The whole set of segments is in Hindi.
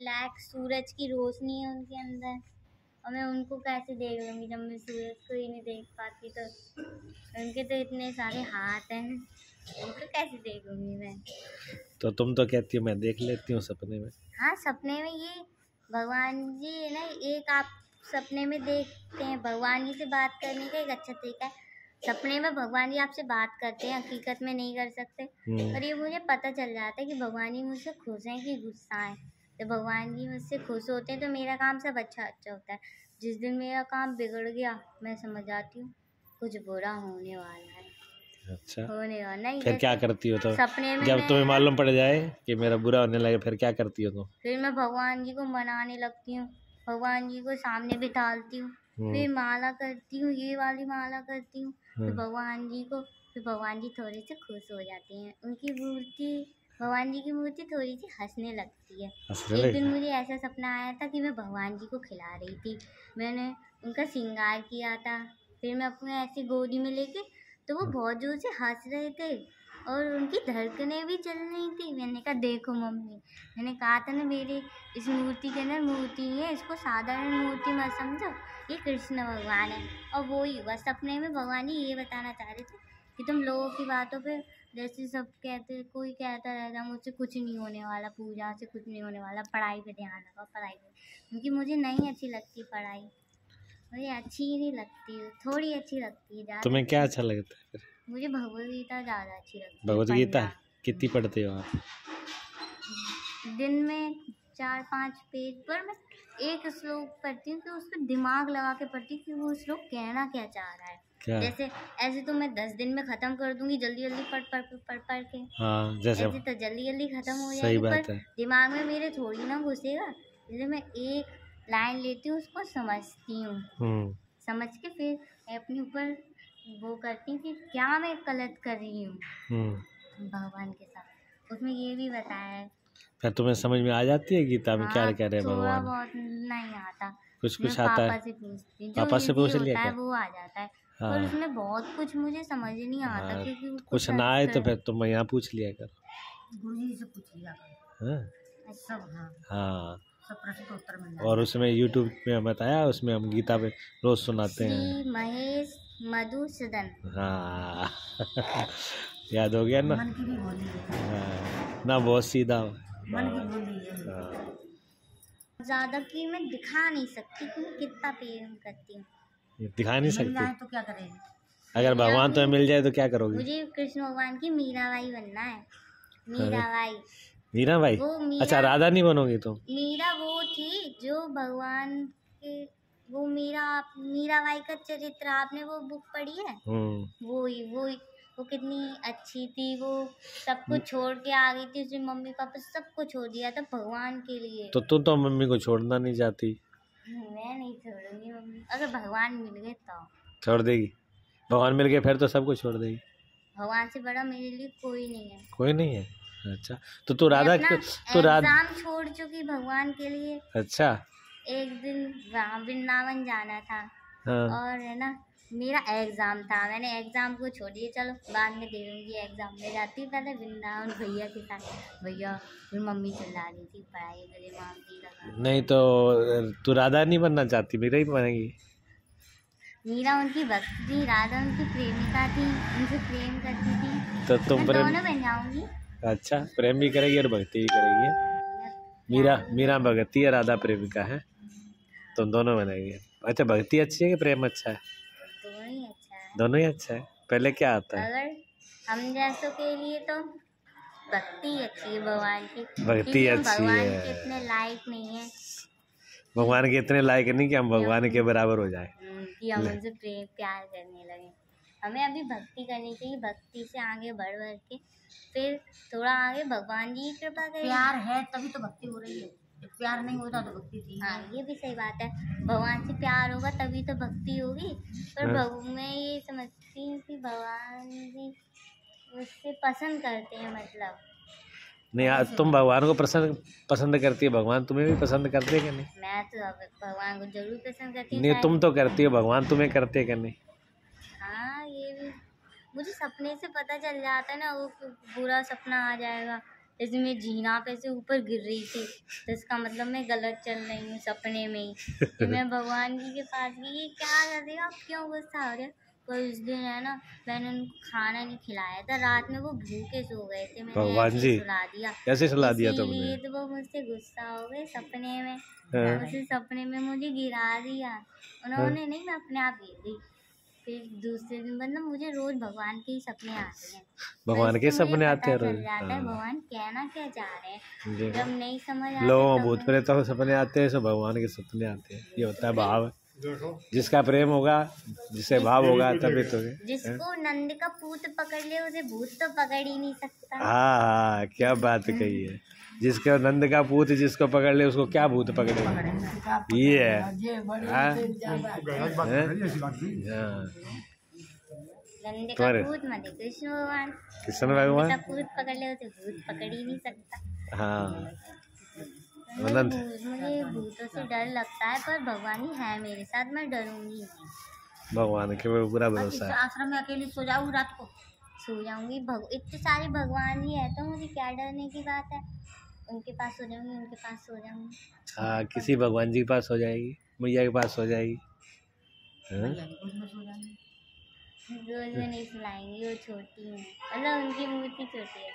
ब्लैक सूरज की रोशनी है उनके अंदर, और मैं उनको कैसे देख लूँगी जब मैं सूरज को ही नहीं देख पाती। तो उनके तो इतने सारे हाथ हैं, उनको कैसे देखूंगी मैं। तो तुम तो कहती हो मैं देख लेती हूँ सपने में। हाँ, सपने में ये भगवान जी है ना, एक आप सपने में देखते हैं। भगवान जी से बात करने का एक अच्छा तरीका है, सपने में भगवान जी आपसे बात करते हैं, हकीकत में नहीं कर सकते। और ये मुझे पता चल जाता है कि भगवान जी मुझसे खुश हैं कि गुस्सा है। जब भगवान जी मुझसे खुश होते हैं तो मेरा काम सब अच्छा होता है। जिस दिन मेरा काम बिगड़ गया, मैं समझ जाती हूँ कुछ बुरा होने वाला है। अच्छा, होने वाला नहीं। फिर क्या करती हो तो सपने में जब तुम्हें मालूम पड़ जाए कि मेरा बुरा होने लगे, फिर क्या करती हो तुम? फिर मैं भगवान जी को मनाने लगती हूँ, भगवान जी को सामने बिठाती हूँ, फिर माला करती हूँ, ये वाली माला करती हूँ। फिर भगवान जी थोड़े से खुश हो जाते हैं। उनकी मूर्ति, भगवान जी की मूर्ति थोड़ी सी हंसने लगती है। एक दिन मुझे ऐसा सपना आया था कि मैं भगवान जी को खिला रही थी, मैंने उनका श्रृंगार किया था। फिर मैं अपने ऐसी गोदी में लेके, तो वो बहुत जोर से हंस रहे थे और उनकी धड़कनें भी चल रही थी। मैंने कहा देखो मम्मी, मैंने कहा था ना मेरी इस मूर्ति के अंदर मूर्ति है, इसको साधारण मूर्ति मत समझो, ये कृष्ण भगवान है। और वो ही हुआ, सपने में भगवान जी ये बताना चाह रहे थे कि तुम लोगों की बातों पे, जैसे सब कहते, कोई कहता रहता मुझसे कुछ नहीं होने वाला, पूजा से कुछ नहीं होने वाला, पढ़ाई पे ध्यान लगाओ, पढ़ाई पे, क्योंकि मुझे नहीं अच्छी लगती पढ़ाई, मुझे अच्छी ही नहीं लगती, थोड़ी अच्छी लगती है ज़्यादा। तुम्हें क्या अच्छा लगता है? मुझे भगवद गीता ज़्यादा अच्छी लगती है। भगवद गीता कितनी पढ़ते हो आप? दिन में 4-5 पेज पर मैं एक श्लोक पढ़ती हूँ, तो उस पर दिमाग लगा के पढ़ती हूँ कि वो श्लोक कहना क्या चाह रहा है। क्या? जैसे ऐसे तो मैं 10 दिन में खत्म कर दूंगी, जल्दी जल्दी पढ़ के। हाँ, जैसे ऐसे तो जल्दी जल्दी खत्म हो जाएगी। सही बात पर है। दिमाग में मेरे थोड़ी ना घुसेगा, इसलिए मैं एक लाइन लेती हूँ, उसको समझती हूँ, समझ के फिर अपने ऊपर वो करती हूँ कि क्या मैं गलत कर रही हूँ भगवान के साथ। उसमें ये भी बताया है। फिर तुम्हें समझ में आ जाती है गीता में क्या कह रहे हैं भगवान? थोड़ा बहुत नहीं आता, कुछ आता है। पापा से पूछती हूँ, पापा से पूछ लिया क्या? वो आ जाता है। हाँ। पर उसमें बहुत कुछ मुझे समझ नहीं आता। हाँ। क्योंकि कुछ ना आए तो फिर तुम यहाँ पूछ लिया करो, गुरुजी से पूछ लिया करो। हाँ सब। हाँ सब प्रश्न का उत्तर मिल जाता। और उसमें यूट्यूब में बताया, उसमें हम गीता पे रोज सुनाते हैं। श्री महेश मधुसूदन। हाँ याद हो गया ना? मन की भी बोली है। हाँ, ना बहुत सीधा मन की बोली है। हाँ। ज़्यादा की मैं दिखा नहीं सकती कि कितना प्रेम करती हूँ। दिखा नहीं सकती तो क्या करेंगे? अगर भगवान तुम्हें मिल जाए तो क्या करोगे? मुझे कृष्ण भगवान की मीराबाई बनना है। मीराबाई। मीराबाई? अच्छा, राधा नहीं बनोगी तुम? मीरा वो थी जो भगवान के, वो मीराबाई का चरित्र, आपने वो बुक पढ़ी है? वो कितनी अच्छी थी, वो सब कुछ छोड़ के आ गई थी, उसने मम्मी पापा सब कुछ छोड़ दिया था भगवान के लिए। तो तुम तो मम्मी को छोड़ना नहीं चाहती? मैं नहीं छोड़ूंगी मम्मी, अगर भगवान मिल गए तो। छोड़ देगी? भगवान मिल गए फिर तो सब कुछ छोड़ देगी? भगवान से बड़ा मेरे लिए कोई नहीं है। कोई नहीं है? अच्छा, तो तू राधा एग्जाम छोड़ चुकी भगवान के लिए। अच्छा। एक दिन वृंदावन जाना था। हाँ। और है ना, मेरा एग्जाम था, मैंने एग्जाम को छोड़ दिया, चलो बाद में दे दूंगी एग्जाम। में जाती पहले वृंदावन भैया के साथ, भैया फिर मम्मी चिल्ला रही थी पढ़ाई मेरे मांगती लगा। नहीं तो तू राधा नहीं बनना चाहती, मीरा ही बनेगी? मीरा उनकी भक्ति थी, राधा उनकी प्रेमिका थी, उनसे प्रेम करती थी, तो तुम दोनों बन जाऊंगी। अच्छा, प्रेम भी करेगी और भक्ति भी करेगी। मीरा भक्ति है, राधा प्रेमिका है, तुम दोनों बनेगी। अच्छा, भक्ति अच्छी है कि प्रेम अच्छा है? दोनों ही अच्छा है। दोनों ही अच्छा है। पहले क्या आता है? अगर हम जैसों के लिए तो भक्ति अच्छी है भगवान की। भक्ति अच्छी है। भगवान के इतने लायक नहीं है, भगवान के इतने लायक नहीं कि हम भगवान के बराबर हो जाए, कि हम उनसे प्यार करने लगे। हमें अभी भक्ति करनी चाहिए, भक्ति से आगे बढ़ के फिर थोड़ा आगे भगवान जी की कृपा करें। प्यार है तभी तो भक्ति हो रही है, प्यार नहीं होता तो भक्ति थी। हाँ, ये भी सही बात है, भगवान से प्यार होगा तभी तो भक्ति होगी। पर मैं ये समझती हूँ कि भगवान जी उससे पसंद करते हैं, मतलब नहीं। तुम भगवान को पसंद करती है, भगवान तुम्हें भी पसंद करते हैं कि नहीं? मैं तो भगवान को जरूर पसंद करती हूँ। नहीं, तुम तो करती हो, भगवान तुम्हें करते हैं कि नहीं? हाँ, ये भी मुझे सपने से पता चल जाता है ना, वो बुरा सपना आ जाएगा इसमें जीना पे से ऊपर गिर रही थी, तो इसका मतलब मैं गलत चल रही हूँ सपने में ही। फिर मैं भगवान जी के पास गई, ये क्या कर रहे हो आप, क्यों गुस्सा हो रहे हो? पर उस दिन है ना, मैंने उनको खाना नहीं खिलाया था, रात में वो भूखे सो गए थे, मैंने भगवान ऐसे जी ही सुला दिया। कैसे सुला दिया तुमने? इसीलिए तो वो मुझसे गुस्सा हो गए सपने में। हाँ। उसी सपने में मुझे गिरा दिया हाँ। उन्होंने, नहीं मैं अपने आप गिर गई। फिर दूसरे दिन मतलब मुझे रोज भगवान के ही सपने आते हैं, भगवान के इससे मुझे सपने आते हैं पता चल रोज? जाता है हाँ। भगवान कहना क्या चाह रहे हैं। जी। जब नहीं समझ आता लोगों तब भूत मैं- प्रेतों के सपने आते हैं, सो भगवान के सपने आते हैं। ये होता है भाव। जिसका प्रेम होगा, जिससे भाव होगा, तभी तो। जिसको नंद का पूत पकड़ ले उसे भूत तो पकड़ ही नहीं सकता। हाँ हाँ, क्या बात कही है। जिसके नंद का पूत जिसको पकड़ ले उसको क्या भूत पकड़ेगा, ये है। हाँ? हाँ? नंद का तुम्हारे पूत मत कृष्ण भगवान, कृष्ण नंद का भगवान। पूत पकड़ ले उसे भूत पकड़ ही नहीं सकता। हाँ मुझे अनंत। मुझे भूतों से डर लगता है, पर भगवान ही है मेरे साथ, मैं डरूंगी नहीं। भगवान के ऊपर पूरा भरोसा है। आश्रम में अकेली सो जाऊँ रात को, सो जाऊंगी। इतने सारे भगवान ही है तो मुझे क्या डरने की बात है। उनके पास सो जाऊंगी, उनके पास सो जाऊंगी। हाँ, किसी भगवान जी के पास हो जाएगी, मैया के पास हो जाएगी। हाँ? रोज में नहीं सुलाएंगी, वो छोटी है, मतलब उनकी मूर्ति छोटी है,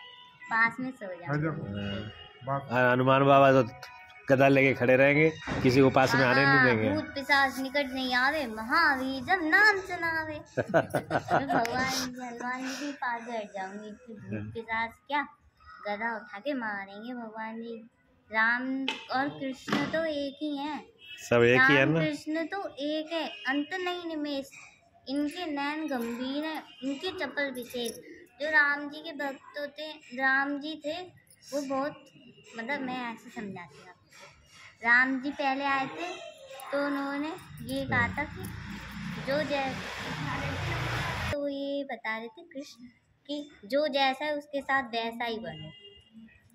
पास में सो जाऊंगी। हाँ, हनुमान बाबा तो गदा लेके खड़े रहेंगे, किसी को पास में आने नहीं देंगे। भूत पिशाच निकट नहीं आवे, महावीर जब नाम सुनावे। मैं भगवान जी के पास बैठ जाऊंगी, भूत पिशाच क्या गदा उठा के मारेंगे भगवान जी। राम और कृष्ण तो एक ही हैं, सब एक ही है राम ना। कृष्ण तो एक है, अंत नहीं निमेष। इनके नैन गंभीर हैं, इनके चपल विशेष। जो राम जी के भक्त होते, राम जी थे वो बहुत, मतलब मैं ऐसे समझाती हूँ। राम जी पहले आए थे तो उन्होंने ये कहा था कि जो तो ये बता रहे थे कृष्ण कि जो जैसा है उसके साथ वैसा ही बनो।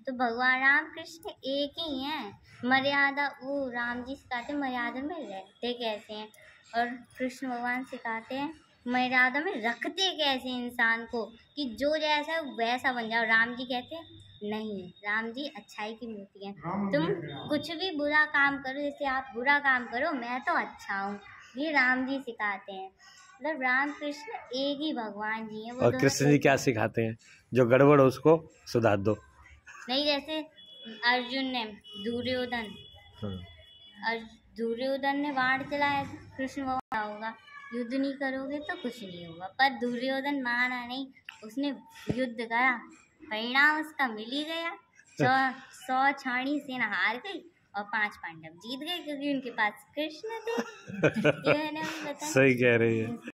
तो भगवान राम कृष्ण एक ही हैं। मर्यादा, वो राम जी सिखाते मर्यादा में रहते कैसे हैं, और कृष्ण भगवान सिखाते हैं मर्यादा में रखते कैसे इंसान को, कि जो जैसा है वैसा बन जाओ। राम जी कहते हैं नहीं, राम जी अच्छाई की मूर्ति है, तुम कुछ भी बुरा काम करो, जैसे आप बुरा काम करो मैं तो अच्छा हूँ, ये राम जी सिखाते हैं। मतलब राम कृष्ण एक ही भगवान जी हैं। वो और कृष्ण जी क्या सिखाते हैं? जो गड़बड़ हो उसको सुधार दो। नहीं, जैसे अर्जुन ने दुर्योधन, और दुर्योधन ने बाण चलाया, कृष्ण भगवान होगा युद्ध नहीं करोगे तो कुछ नहीं होगा, पर दुर्योधन माना नहीं, उसने युद्ध करा, परिणाम उसका मिल ही गया। 100 छाणी सेना हार गई और 5 पांडव जीत गए, क्योंकि उनके पास कृष्ण थे। ये मैंने अभी बताया। सही कह रही है।